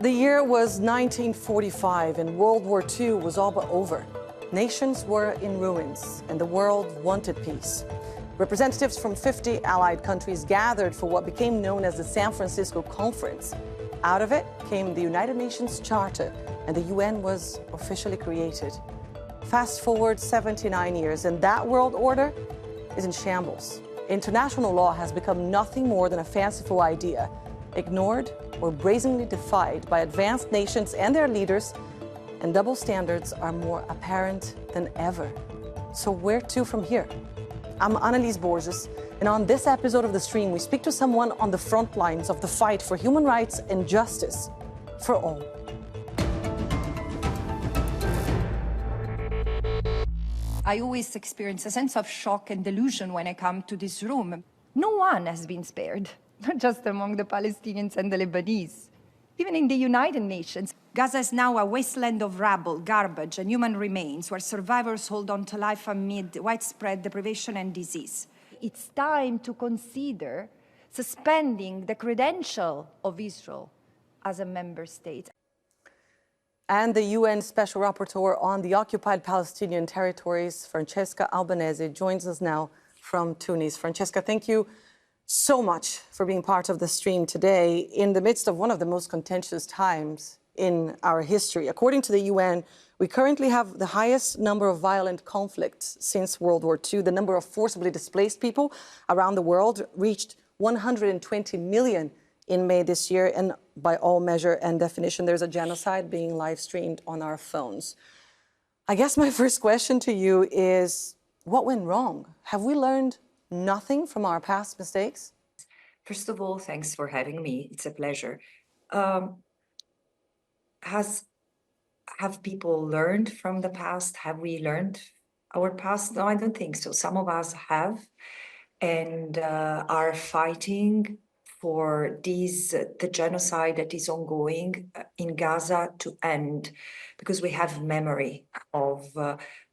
The year was 1945 and World War II was all but over. Nations were in ruins and the world wanted peace. Representatives from 50 allied countries gathered for what became known as the San Francisco Conference. Out of it came the United Nations Charter and the UN was officially created. Fast forward 79 years and that world order is in shambles. International law has become nothing more than a fanciful idea, ignored or brazenly defied by advanced nations and their leaders, and double standards are more apparent than ever. So where to from here? I'm Anelise Borges, and on this episode of The Stream, we speak to someone on the front lines of the fight for human rights and justice for all. I always experience a sense of shock and delusion when I come to this room. No one has been spared, not just among the Palestinians and the Lebanese. Even in the United Nations, Gaza is now a wasteland of rubble, garbage, and human remains where survivors hold on to life amid widespread deprivation and disease. It's time to consider suspending the credential of Israel as a member state. And the UN Special Rapporteur on the occupied Palestinian territories, Francesca Albanese, joins us now from Tunis. Francesca, thank you so much for being part of the stream today in the midst of one of the most contentious times in our history. According to the UN, we currently have the highest number of violent conflicts since World War II. The number of forcibly displaced people around the world reached 120 million in May this year, and by all measure and definition, there's a genocide being live streamed on our phones. I guess my first question to you is, what went wrong? Have we learned nothing from our past mistakes? First of all, thanks for having me. It's a pleasure. Have people learned from the past? Have we learned our past? No, I don't think so. Some of us have and are fighting for the genocide that is ongoing in Gaza to end, because we have memory of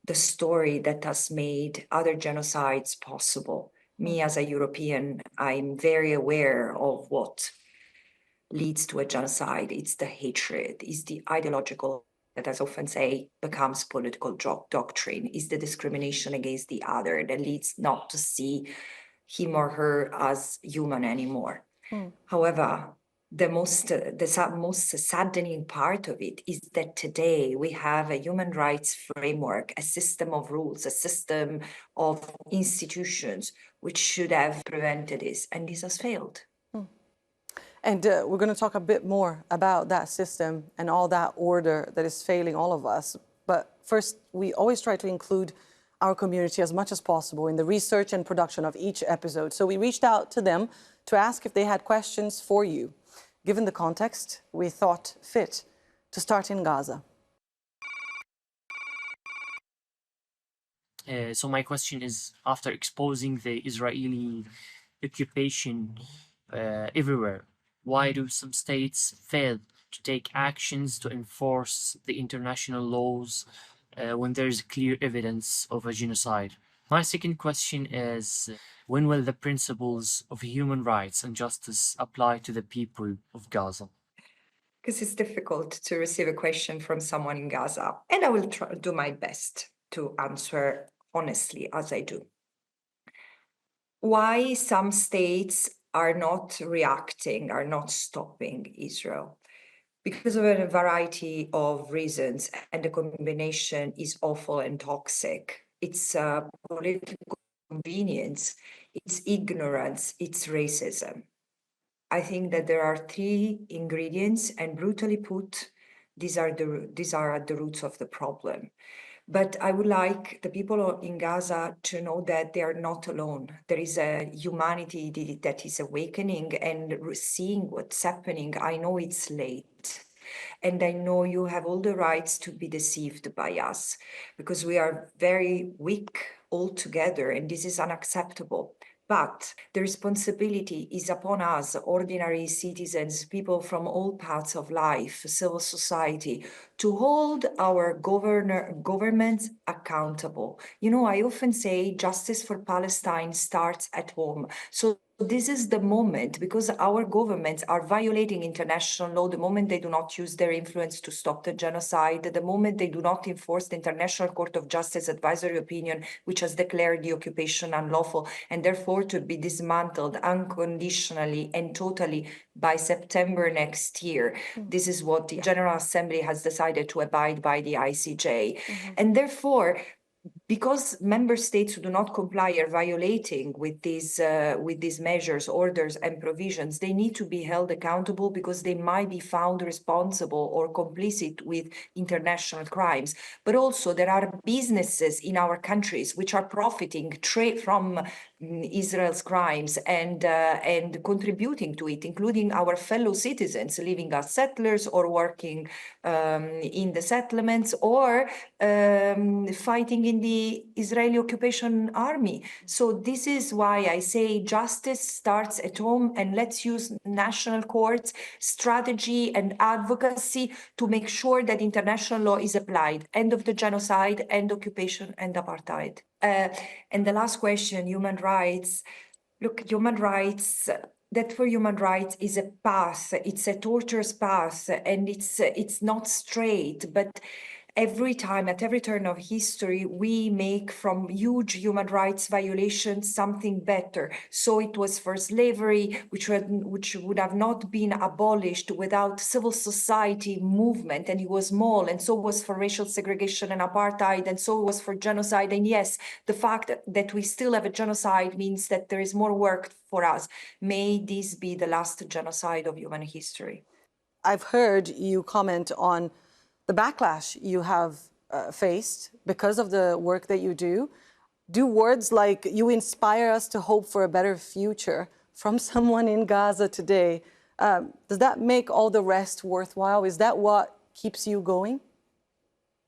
the story that has made other genocides possible. Me as a European, I'm very aware of what leads to a genocide. It's the hatred, it's the ideological, that as often say, becomes political doctrine, is the discrimination against the other that leads not to see him or her as human anymore. However, the most saddening part of it is that today we have a human rights framework, a system of rules, a system of institutions which should have prevented this, and this has failed. And we're going to talk a bit more about that system and all that order that is failing all of us. But first, we always try to include our community as much as possible in the research and production of each episode. So we reached out to them to ask if they had questions for you. Given the context, we thought fit to start in Gaza. So my question is, after exposing the Israeli occupation everywhere, why do some states fail to take actions to enforce the international laws when there is clear evidence of a genocide? My second question is, when will the principles of human rights and justice apply to the people of Gaza? Because it's difficult to receive a question from someone in Gaza, and I will try to do my best to answer honestly as I do. Why some states are not reacting, are not stopping Israel? Because of a variety of reasons, and the combination is awful and toxic. It's political convenience, it's ignorance, it's racism. I think that there are three ingredients, and brutally put, these are at the roots of the problem. But I would like the people in Gaza to know that they are not alone. There is a humanity that is awakening and seeing what's happening. I know it's late. And I know you have all the rights to be deceived by us, because we are very weak all together, and this is unacceptable. But the responsibility is upon us, ordinary citizens, people from all paths of life, civil society, to hold our governments accountable. You know, I often say justice for Palestine starts at home. So this is the moment, because our governments are violating international law, the moment they do not use their influence to stop the genocide, the moment they do not enforce the International Court of Justice advisory opinion, which has declared the occupation unlawful, and therefore to be dismantled unconditionally and totally by September next year. This is what the General Assembly has decided to abide by the ICJ. And therefore, because member states who do not comply are violating with these measures, orders, and provisions, they need to be held accountable because they might be found responsible or complicit with international crimes. But also there are businesses in our countries which are profiting from Israel's crimes and contributing to it, including our fellow citizens living as settlers or working in the settlements or fighting in the Israeli occupation army. So this is why I say justice starts at home, and let's use national courts, strategy and advocacy to make sure that international law is applied. End of the genocide, end occupation, end apartheid. And the last question, human rights. Look, human rights, that for human rights is a path, it's a torturous path, and it's not straight, but every time, at every turn of history, we make from huge human rights violations something better. So it was for slavery, which would have not been abolished without civil society movement, and it was small, and so was for racial segregation and apartheid, and so was for genocide. And yes, the fact that we still have a genocide means that there is more work for us. May this be the last genocide of human history. I've heard you comment on the backlash you have faced because of the work that you do. Do words like "you inspire us to hope for a better future" from someone in Gaza today, does that make all the rest worthwhile? Is that what keeps you going?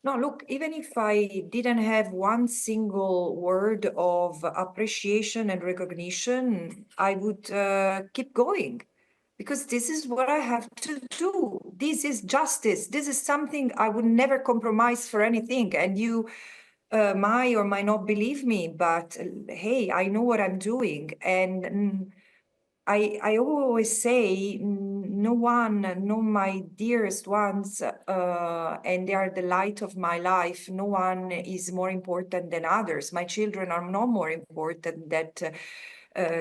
No, look, even if I didn't have one single word of appreciation and recognition, I would keep going. Because this is what I have to do. This is justice. This is something I would never compromise for anything. And you might or might not believe me, but hey, I know what I'm doing. And I always say, no one, no my dearest ones, and they are the light of my life. No one is more important than others. My children are not more important than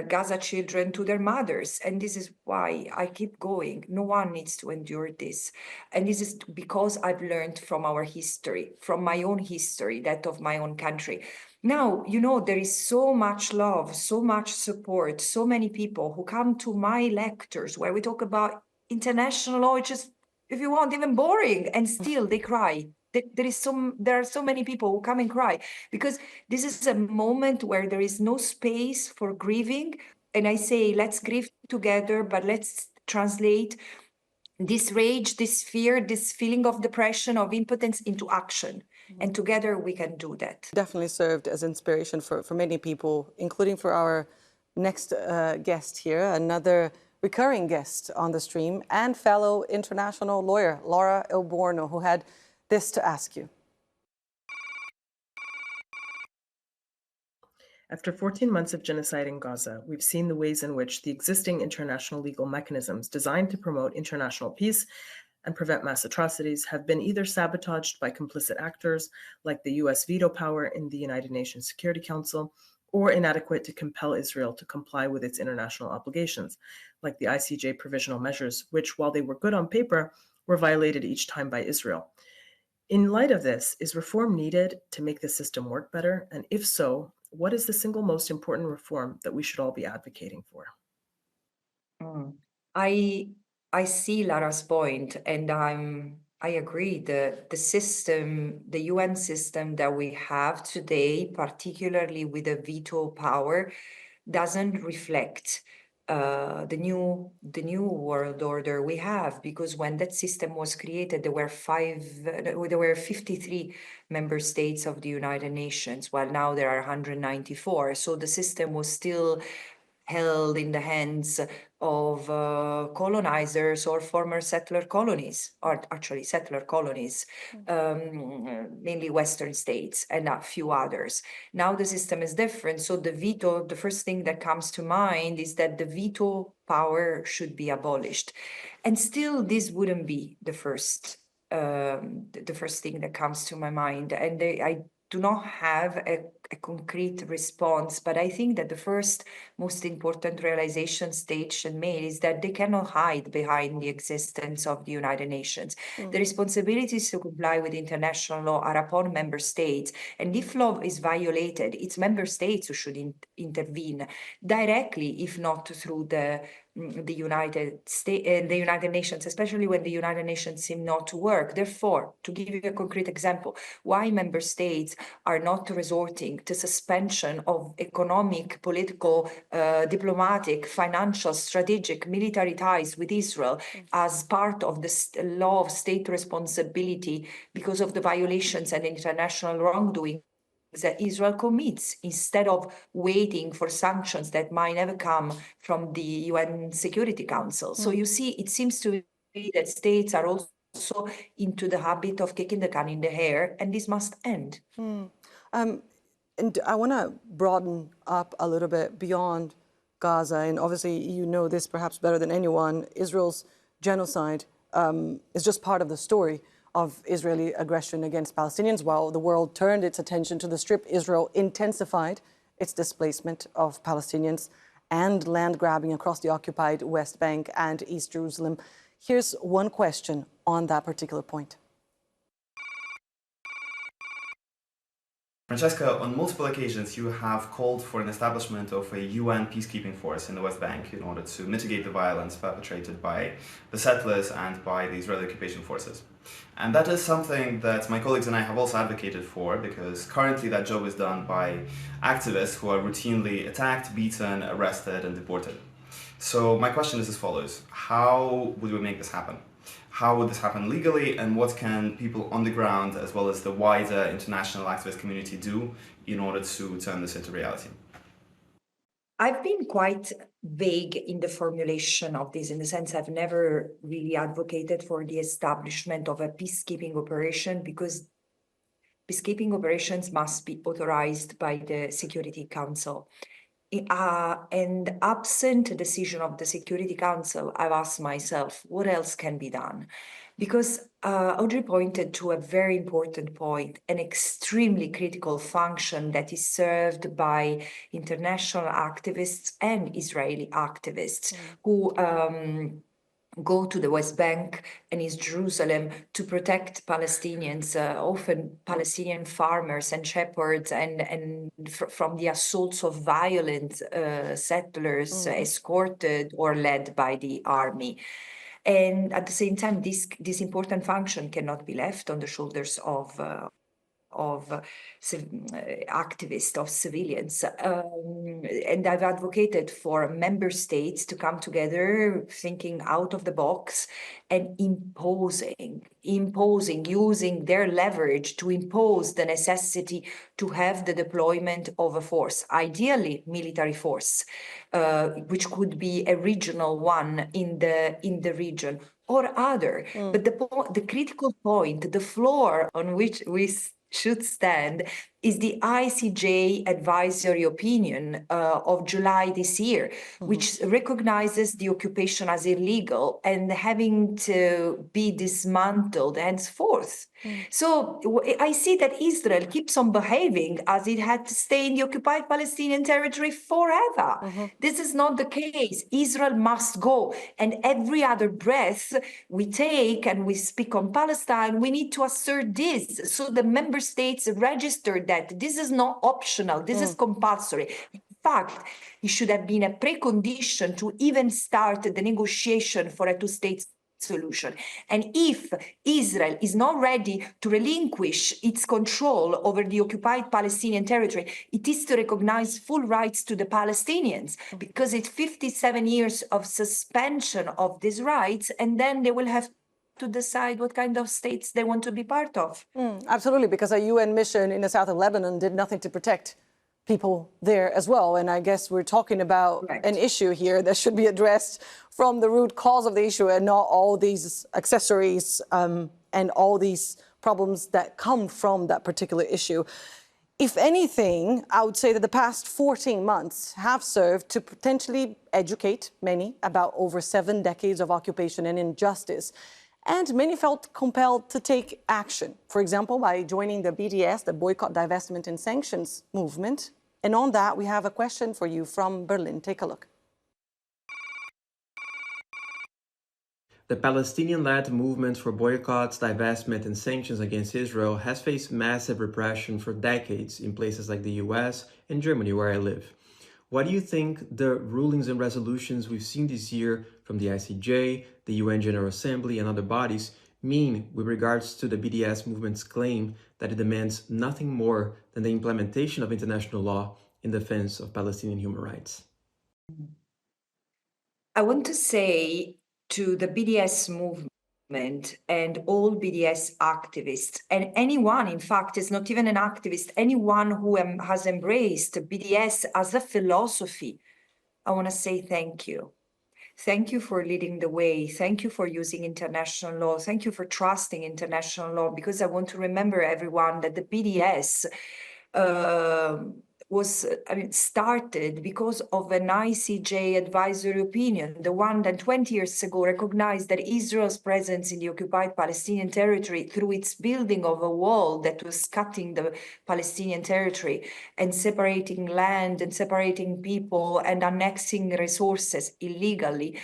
Gaza children to their mothers. And this is why I keep going. No one needs to endure this. And this is because I've learned from our history, from my own history, that of my own country. Now, you know, there is so much love, so much support, so many people who come to my lectures where we talk about international law, which is, if you want, even boring, and still they cry. There are so many people who come and cry because this is a moment where there is no space for grieving. And I say, let's grieve together, but let's translate this rage, this fear, this feeling of depression, of impotence into action. And together we can do that. Definitely served as inspiration for many people, including for our next guest here, another recurring guest on the stream, and fellow international lawyer, Laura Ilborno, who had this to ask you. After 14 months of genocide in Gaza, we've seen the ways in which the existing international legal mechanisms designed to promote international peace and prevent mass atrocities have been either sabotaged by complicit actors like the US veto power in the United Nations Security Council, or inadequate to compel Israel to comply with its international obligations, like the ICJ provisional measures, which, while they were good on paper, were violated each time by Israel. In light of this, is reform needed to make the system work better? And if so, what is the single most important reform that we should all be advocating for? I see Lara's point, and I agree. The system, the UN system that we have today, particularly with the veto power, doesn't reflect the new world order we have, because when that system was created, there were 53 member states of the United Nations, while now there are 194. So the system was still held in the hands colonizers or former settler colonies, or actually settler colonies, mainly Western states and a few others. Now the system is different. So the veto, the first thing that comes to mind is that the veto power should be abolished. And still, this wouldn't be the first thing that comes to my mind. And I do not have a concrete response, but I think that the first most important realization stage and made is that they cannot hide behind the existence of the United Nations. The responsibilities to comply with international law are upon member states, and if law is violated, it's member states who should intervene directly, if not through the United Nations, especially when the United Nations seem not to work. Therefore, to give you a concrete example, why member states are not resorting to suspension of economic, political, diplomatic, financial, strategic, military ties with Israel as part of the law of state responsibility because of the violations and international wrongdoing that Israel commits, instead of waiting for sanctions that might never come from the UN Security Council. So you see, it seems to me that states are also into the habit of kicking the can in the air, and this must end. And I want to broaden up a little bit beyond Gaza, and obviously you know this perhaps better than anyone. Israel's genocide is just part of the story of Israeli aggression against Palestinians. While the world turned its attention to the Strip, Israel intensified its displacement of Palestinians and land grabbing across the occupied West Bank and East Jerusalem. Here's one question on that particular point. Francesca, on multiple occasions you have called for an establishment of a UN peacekeeping force in the West Bank in order to mitigate the violence perpetrated by the settlers and by the Israeli occupation forces. And that is something that my colleagues and I have also advocated for, because currently that job is done by activists who are routinely attacked, beaten, arrested, and deported. So my question is as follows: how would we make this happen? How would this happen legally, and what can people on the ground, as well as the wider international activist community, do in order to turn this into reality? I've been quite vague in the formulation of this, in the sense I've never really advocated for the establishment of a peacekeeping operation, because peacekeeping operations must be authorized by the Security Council. And absent a decision of the Security Council, I've asked myself, what else can be done? Because Audrey pointed to a very important point, an extremely critical function that is served by international activists and Israeli activists who go to the West Bank and East Jerusalem to protect Palestinians, often Palestinian farmers and shepherds, and from the assaults of violent settlers escorted or led by the army. And at the same time, this important function cannot be left on the shoulders of activists, of civilians. And I've advocated for member states to come together, thinking out of the box and imposing, using their leverage to impose the necessity to have the deployment of a force, ideally military force, which could be a regional one in the region or other. But the critical point, the floor on which we should stand, is the ICJ advisory opinion of July this year, which recognizes the occupation as illegal and having to be dismantled henceforth. So I see that Israel keeps on behaving as it had to stay in the occupied Palestinian territory forever. This is not the case. Israel must go. And every other breath we take and we speak on Palestine, we need to assert this. So the member states register that this is not optional, this is compulsory. In fact, it should have been a precondition to even start the negotiation for a two-state solution. And if Israel is not ready to relinquish its control over the occupied Palestinian territory, it is to recognize full rights to the Palestinians, because it's 57 years of suspension of these rights, and then they will have to decide what kind of states they want to be part of. Absolutely, because a UN mission in the south of Lebanon did nothing to protect people there as well. And I guess we're talking about Right. an issue here that should be addressed from the root cause of the issue and not all these accessories and all these problems that come from that particular issue. If anything, I would say that the past 14 months have served to potentially educate many about over 7 decades of occupation and injustice. And many felt compelled to take action, for example, by joining the BDS, the Boycott, Divestment and Sanctions movement. And on that, we have a question for you from Berlin. Take a look. The Palestinian-led movement for boycotts, divestment, and sanctions against Israel has faced massive repression for decades in places like the US and Germany, where I live. What do you think the rulings and resolutions we've seen this year from the ICJ, the UN General Assembly, and other bodies mean with regards to the BDS movement's claim that it demands nothing more than the implementation of international law in defense of Palestinian human rights? I want to say to the BDS movement and all BDS activists, and anyone, in fact, is not even an activist, anyone who has embraced BDS as a philosophy, I want to say thank you. Thank you for leading the way. Thank you for using international law. Thank you for trusting international law, because I want to remember everyone that the BDS started because of an ICJ advisory opinion, the one that 20 years ago recognized that Israel's presence in the occupied Palestinian territory through its building of a wall that was cutting the Palestinian territory and separating land and separating people and annexing resources illegally.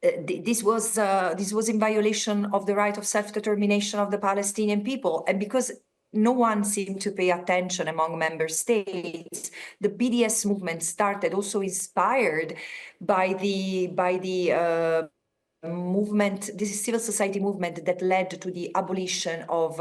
This was in violation of the right of self-determination of the Palestinian people, and because no one seemed to pay attention among member states, the BDS movement started, also inspired by the movement, this civil society movement that led to the abolition of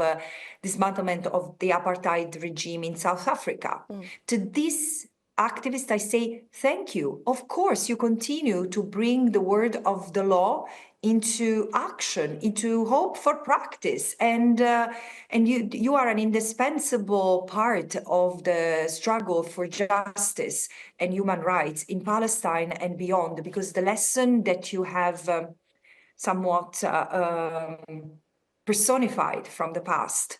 dismantlement of the apartheid regime in South Africa. To this activist, I say, thank you. Of course, you continue to bring the word of the law into action, into hope for practice. And you are an indispensable part of the struggle for justice and human rights in Palestine and beyond, because the lesson that you have somewhat personified from the past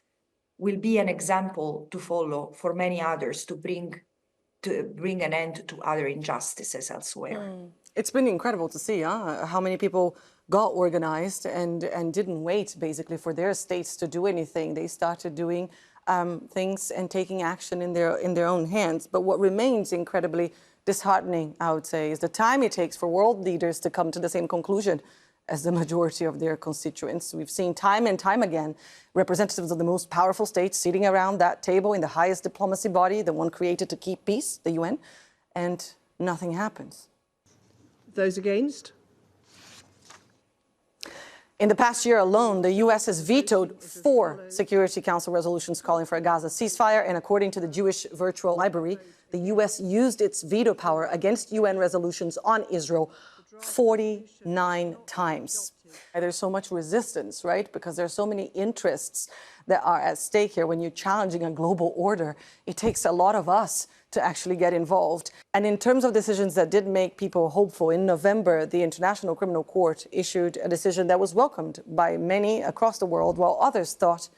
will be an example to follow for many others to bring an end to other injustices elsewhere. It's been incredible to see how many people got organized and didn't wait basically for their states to do anything. They started doing things and taking action in their own hands. But what remains incredibly disheartening, I would say, is the time it takes for world leaders to come to the same conclusion as the majority of their constituents. We've seen time and time again representatives of the most powerful states sitting around that table in the highest diplomacy body, the one created to keep peace, the UN, and nothing happens. Those against? In the past year alone, the U.S. has vetoed 4 Security Council resolutions calling for a Gaza ceasefire, and according to the Jewish Virtual Library, the U.S. used its veto power against UN resolutions on Israel 49 times. And there's so much resistance, right? Because there's so many interests that are at stake here. When you're challenging a global order, it takes a lot of us to actually get involved. And in terms of decisions that did make people hopeful, in November, the International Criminal Court issued a decision that was welcomed by many across the world, while others thought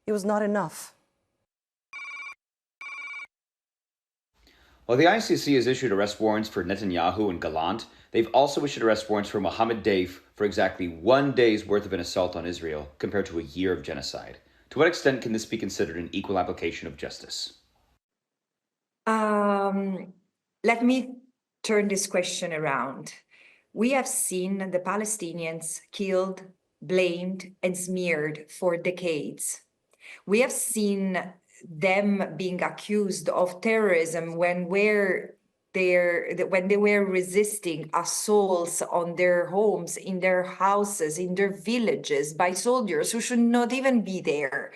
it was not enough. While the ICC has issued arrest warrants for Netanyahu and Gallant, they've also issued arrest warrants for Mohammed Deif for exactly 1 day's worth of an assault on Israel, compared to a year of genocide. To what extent can this be considered an equal application of justice? Let me turn this question around. We have seen the Palestinians killed, blamed, and smeared for decades. We have seen them being accused of terrorism when they were resisting assaults on their homes, in their houses, in their villages by soldiers who should not even be there.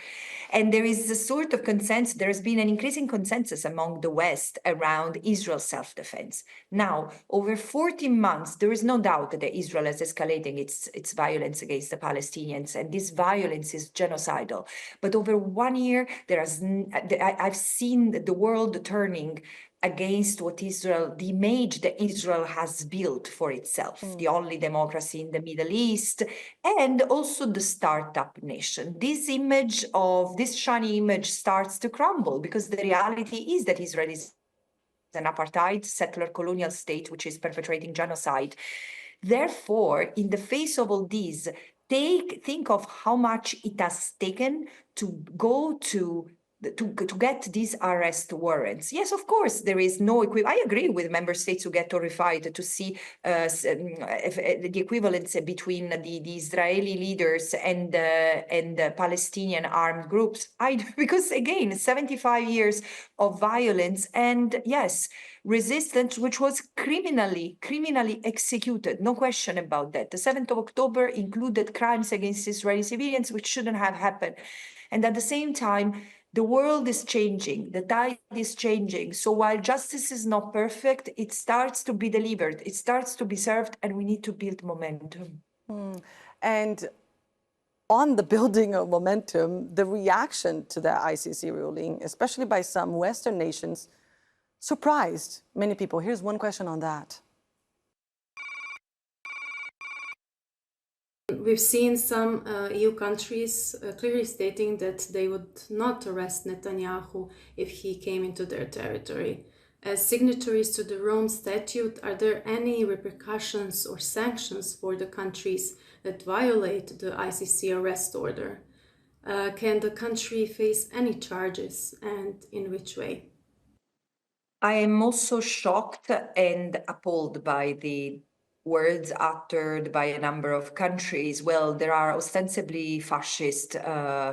And there is a sort of consensus, there has been an increasing consensus among the West around Israel's self-defense. Now, over 14 months, there is no doubt that Israel is escalating its violence against the Palestinians, and this violence is genocidal. But over 1 year, I've seen the world turning against what Israel, the image that Israel has built for itself, the only democracy in the Middle East, and also the startup nation. This shiny image starts to crumble because the reality is that Israel is an apartheid settler colonial state which is perpetrating genocide. Therefore, in the face of all these, think of how much it has taken to go to get these arrest warrants. Yes, of course, there is no equivalent. I agree with member states who get horrified to see the equivalence between the Israeli leaders and the Palestinian armed groups. Because again, 75 years of violence and yes, resistance, which was criminally executed. No question about that. The 7th of October included crimes against Israeli civilians, which shouldn't have happened. And at the same time, the world is changing, the tide is changing. So while justice is not perfect, it starts to be delivered, it starts to be served, and we need to build momentum. And on the building of momentum, the reaction to the ICC ruling, especially by some Western nations, surprised many people. Here's one question on that. We've seen some EU countries clearly stating that they would not arrest Netanyahu if he came into their territory. As signatories to the Rome Statute, are there any repercussions or sanctions for the countries that violate the ICC arrest order? Can the country face any charges, and in which way? I am also shocked and appalled by the words uttered by a number of countries. Well, there are ostensibly fascist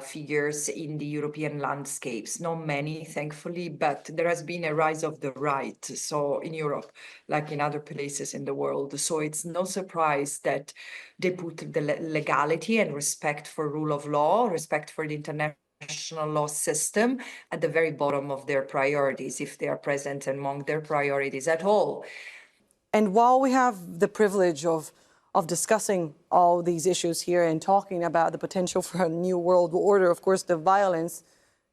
figures in the European landscapes, not many, thankfully, but there has been a rise of the right, so in Europe, like in other places in the world. So it's no surprise that they put the legality and respect for rule of law, respect for the international law system at the very bottom of their priorities, if they are present among their priorities at all. And while we have the privilege of discussing all these issues here and talking about the potential for a new world order, of course, the violence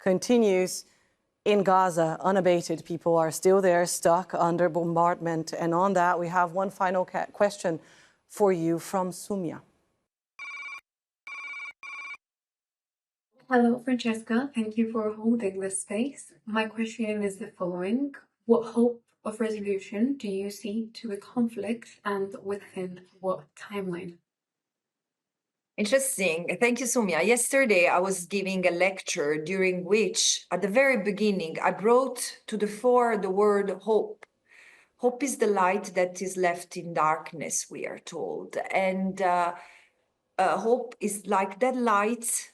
continues in Gaza, unabated. People are still there, stuck under bombardment. And on that, we have one final question for you from Sumia. Hello, Francesca. Thank you for holding this space. My question is the following. What hope of resolution do you see to the conflict, and within what timeline? Interesting. Thank you, Sumia. Yesterday, I was giving a lecture during which, at the very beginning, I brought to the fore the word hope. Hope is the light that is left in darkness, we are told. And hope is like that light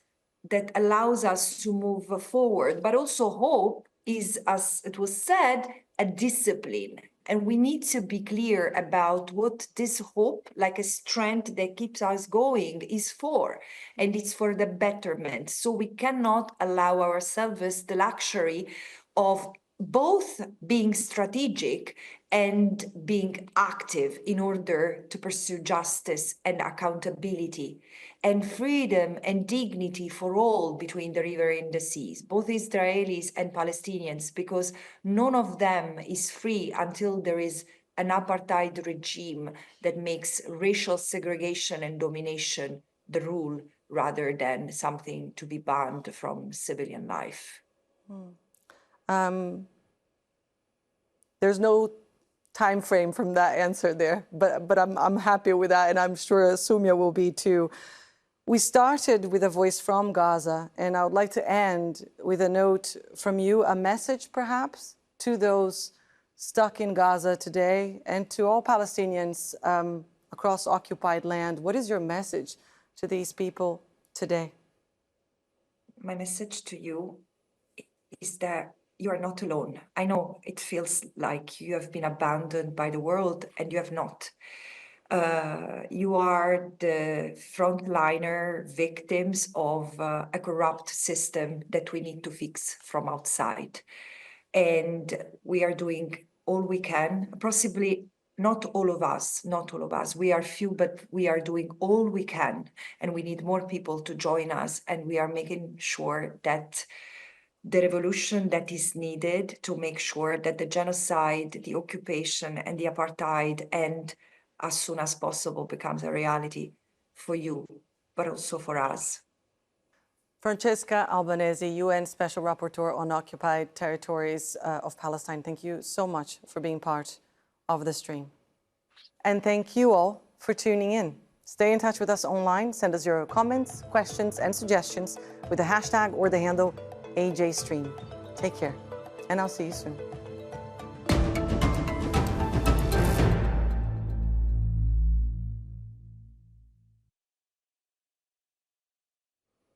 that allows us to move forward. But also hope is, as it was said, a discipline. And we need to be clear about what this hope, like a strength that keeps us going, is for. And it's for the betterment. So we cannot allow ourselves the luxury of both being strategic and being active in order to pursue justice and accountability and freedom and dignity for all between the river and the seas, both Israelis and Palestinians, because none of them is free until there is an apartheid regime that makes racial segregation and domination the rule rather than something to be banned from civilian life. There's no time frame from that answer there, but I'm happy with that, and I'm sure Sumia will be too. We started with a voice from Gaza, and I would like to end with a note from you, a message perhaps to those stuck in Gaza today and to all Palestinians across occupied land. What is your message to these people today? My message to you is that you are not alone. I know it feels like you have been abandoned by the world, and you have not. You are the frontliner victims of a corrupt system that we need to fix from outside. And we are doing all we can, possibly not all of us, we are few, but we are doing all we can, and we need more people to join us, and we are making sure that the revolution that is needed to make sure that the genocide, the occupation, and the apartheid end as soon as possible becomes a reality for you, but also for us. Francesca Albanese, UN Special Rapporteur on Occupied Territories of Palestine, thank you so much for being part of the stream. And thank you all for tuning in. Stay in touch with us online. Send us your comments, questions, and suggestions with the hashtag or the handle AJStream. Take care, and I'll see you soon.